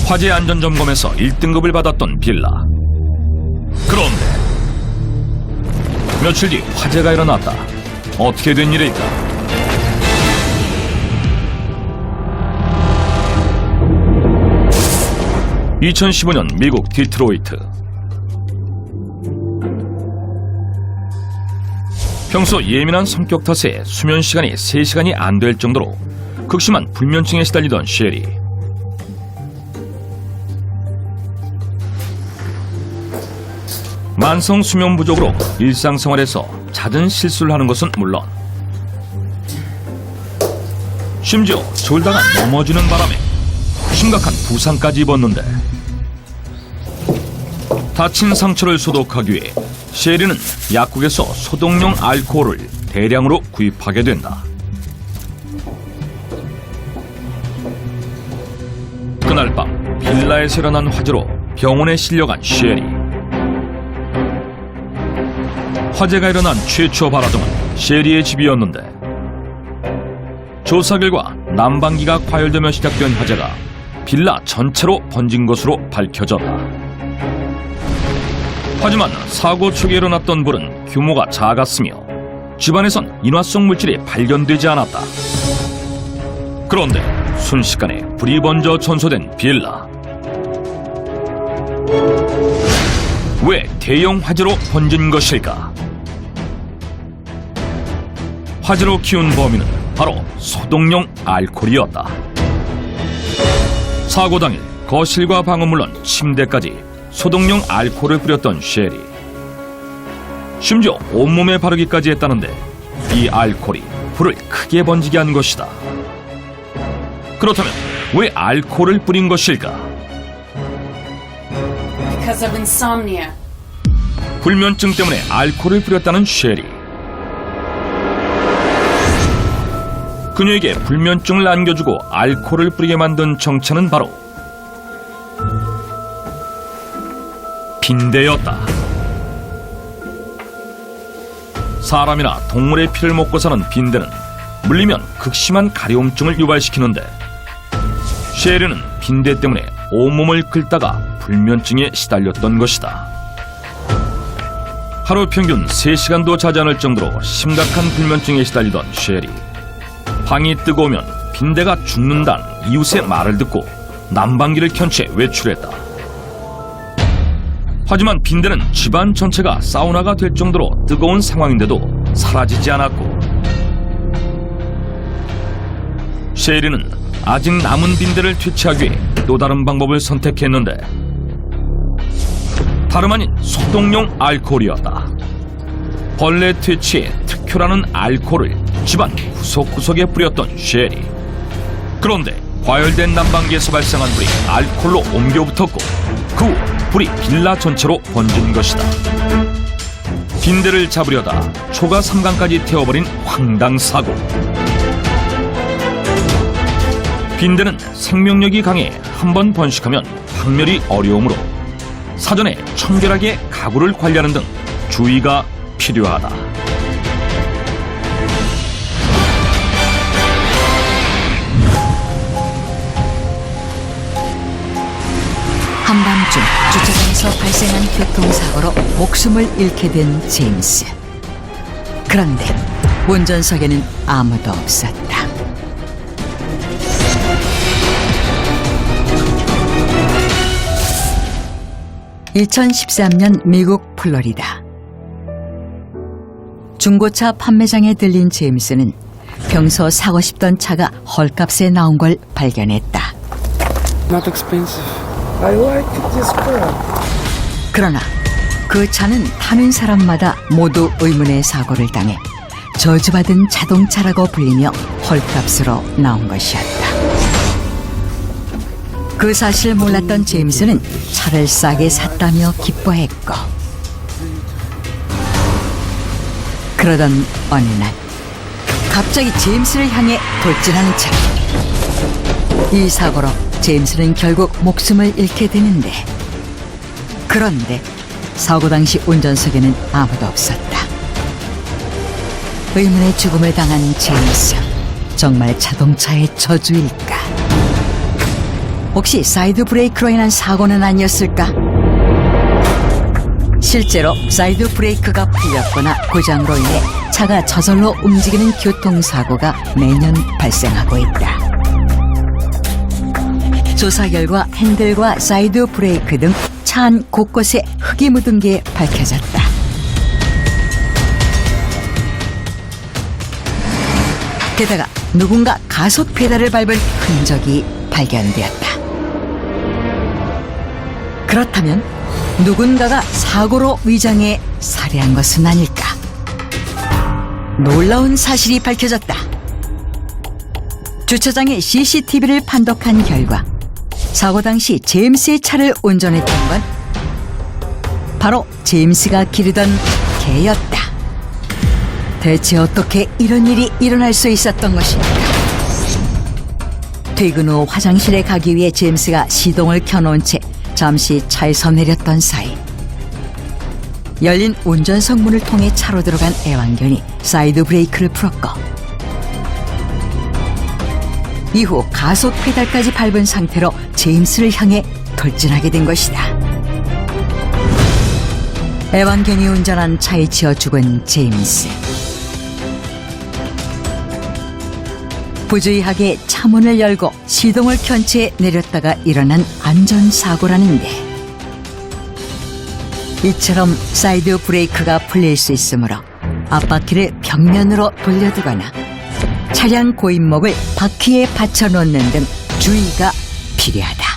화재 안전점검에서 1등급을 받았던 빌라. 그런데 며칠 뒤 화재가 일어났다. 어떻게 된 일일까? (2015년) 미국 디트로이트. 평소 예민한 성격 탓에 수면 시간이 3시간이 안 될 정도로 극심한 불면증에 시달리던 셰리. 만성 수면 부족으로 일상생활에서 잦은 실수를 하는 것은 물론 심지어 졸다가 넘어지는 바람에 심각한 부상까지 입었는데, 다친 상처를 소독하기 위해 셰리는 약국에서 소독용 알코올을 대량으로 구입하게 된다. 그날 밤 빌라에서 일어난 화재로 병원에 실려간 셰리. 화재가 일어난 최초 바라점은 셰리의 집이었는데, 조사 결과 난방기가 과열되며 시작된 화재가 빌라 전체로 번진 것으로 밝혀졌다. 하지만 사고 초기에 일어났던 불은 규모가 작았으며 집안에선 인화성 물질이 발견되지 않았다. 그런데 순식간에 불이 번져 전소된 빌라. 왜 대형 화재로 번진 것일까? 화재로 키운 범인은 바로 소독용 알코올이었다. 사고 당일 거실과 방은 물론 침대까지 소독용 알코올을 뿌렸던 셰리. 심지어 온몸에 바르기까지 했다는데 이 알코올이 불을 크게 번지게 한 것이다. 그렇다면 왜 알코올을 뿌린 것일까? Because of insomnia. 불면증 때문에 알코올을 뿌렸다는 셰리. 그녀에게 불면증을 안겨주고 알코올을 뿌리게 만든 정체는 바로 빈대였다. 사람이나 동물의 피를 먹고 사는 빈대는 물리면 극심한 가려움증을 유발시키는데, 셰리는 빈대 때문에 온몸을 긁다가 불면증에 시달렸던 것이다. 하루 평균 3시간도 자지 않을 정도로 심각한 불면증에 시달리던 셰리. 방이 뜨거우면 빈대가 죽는다는 이웃의 말을 듣고 난방기를 켠 채 외출했다. 하지만 빈대는 집안 전체가 사우나가 될 정도로 뜨거운 상황인데도 사라지지 않았고, 셰리는 아직 남은 빈대를 퇴치하기 위해 또 다른 방법을 선택했는데, 다름 아닌 소독용 알코올이었다. 벌레 퇴치에 특효라는 알코올을 집안 구석구석에 뿌렸던 셰리. 그런데 과열된 난방기에서 발생한 불이 알코올로 옮겨 붙었고, 그 후 불이 빌라 전체로 번진 것이다. 빈대를 잡으려다 초가 삼강까지 태워버린 황당 사고. 빈대는 생명력이 강해 한번 번식하면 박멸이 어려우므로 사전에 청결하게 가구를 관리하는 등 주의가 필요하다. 한밤중 주차장에서 발생한 교통사고로 목숨을 잃게 된 제임스. 그런데 운전석에는 아무도 없었다. (2013년) 미국 플로리다. 중고차 판매장에 들린 제임스는 평소 사고 싶던 차가 헐값에 나온 걸 발견했다. Not expensive. I like this car. 그러나 그 차는 타는 사람마다 모두 의문의 사고를 당해 저주받은 자동차라고 불리며 헐값으로 나온 것이었다. 그 사실을 몰랐던 제임스는 차를 싸게 샀다며 기뻐했고, 그러던 어느 날 갑자기 제임스를 향해 돌진하는 차. 이 사고로 제임스는 결국 목숨을 잃게 되는데, 그런데 사고 당시 운전석에는 아무도 없었다. 의문의 죽음을 당한 제임스. 정말 자동차의 저주일까? 혹시 사이드 브레이크로 인한 사고는 아니었을까? 실제로 사이드 브레이크가 풀렸거나 고장으로 인해 차가 저절로 움직이는 교통사고가 매년 발생하고 있다. 조사 결과 핸들과 사이드 브레이크 등 차 안 곳곳에 흙이 묻은 게 밝혀졌다. 게다가 누군가 가속 페달을 밟은 흔적이 발견되었다. 그렇다면 누군가가 사고로 위장해 살해한 것은 아닐까? 놀라운 사실이 밝혀졌다. 주차장의 CCTV를 판독한 결과 사고 당시 제임스의 차를 운전했던 건 바로 제임스가 기르던 개였다. 대체 어떻게 이런 일이 일어날 수 있었던 것일까? 퇴근 후 화장실에 가기 위해 제임스가 시동을 켜놓은 채 잠시 차에서 내렸던 사이 열린 운전석 문을 통해 차로 들어간 애완견이 사이드 브레이크를 풀었고 이후 가속 페달까지 밟은 상태로 제임스를 향해 돌진하게 된 것이다. 애완견이 운전한 차에 치여 죽은 제임스. 부주의하게 차문을 열고 시동을 켠 채 내렸다가 일어난 안전사고라는데 이처럼 사이드 브레이크가 풀릴 수 있으므로 앞바퀴를 벽면으로 돌려두거나 차량 고인목을 바퀴에 받쳐놓는 등 주의가 필요하다.